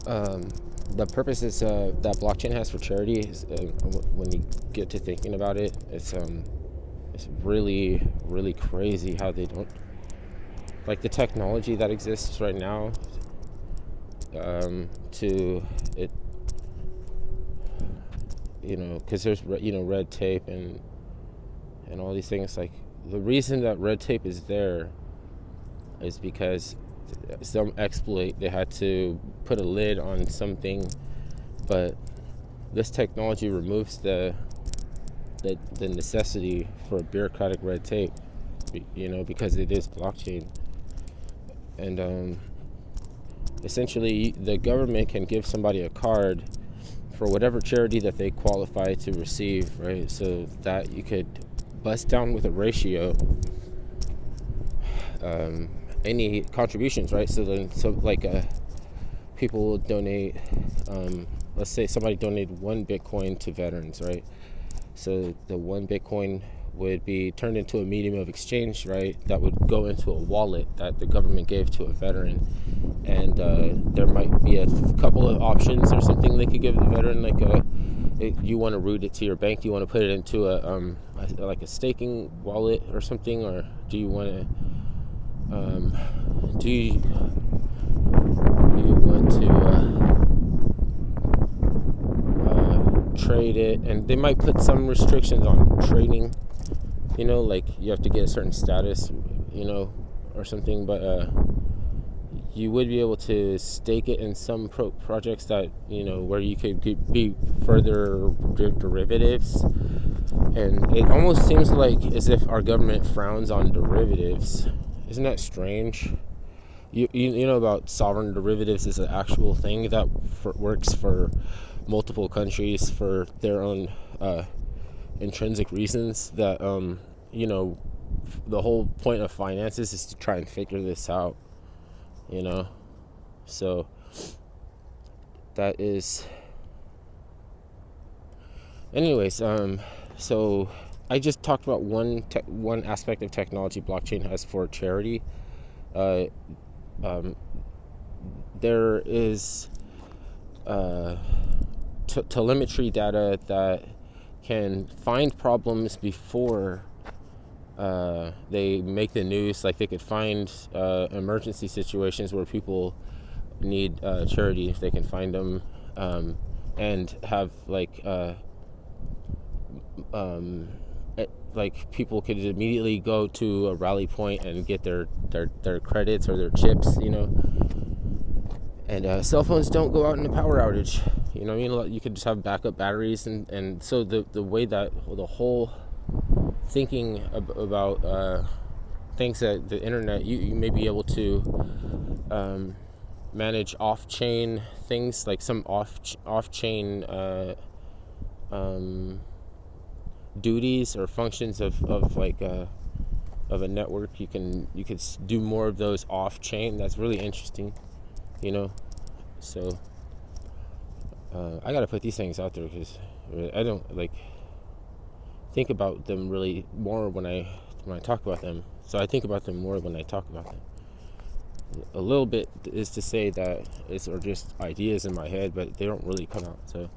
um, the purposes that blockchain has for charity is, when you get to thinking about it, it's really, really crazy how they don't like the technology that exists right now, to it, because there's red tape and all these things. Like, the reason that red tape is there is because some exploit, they had to put a lid on something, but this technology removes the necessity for bureaucratic red tape, because it is blockchain. And essentially, the government can give somebody a card for whatever charity that they qualify to receive, right? So that you could bust down with a ratio any contributions, right? People will donate, let's say somebody donated 1 Bitcoin to veterans, right? So the 1 Bitcoin would be turned into a medium of exchange, right? That would go into a wallet that the government gave to a veteran. And there might be a couple of options or something they could give the veteran, like you want to route it to your bank, do you want to put it into a staking wallet or something, or do you want to do you want to trade it? And they might put some restrictions on trading, like you have to get a certain status, or something, but you would be able to stake it in some projects that, where you could be further derivatives. And it almost seems like as if our government frowns on derivatives. Isn't that strange? You know about sovereign derivatives is an actual thing that works for multiple countries for their own intrinsic reasons. That the whole point of finances is to try and figure this out. So that is. Anyways, so I just talked about one aspect of technology blockchain has for charity. There is telemetry data that can find problems before they make the news. Like, they could find emergency situations where people need charity, if they can find them, and have people could immediately go to a rally point and get their credits or their chips, and cell phones don't go out in a power outage. You could just have backup batteries, and so the way that the whole thinking about things that the internet, you may be able to manage off-chain things, like some off-chain duties or functions of a network. You could do more of those off-chain. That's really interesting, so I gotta put these things out there because I don't think about them really more when I talk about them. So I think about them more when I talk about them. A little bit is to say that are just ideas in my head, but they don't really come out. So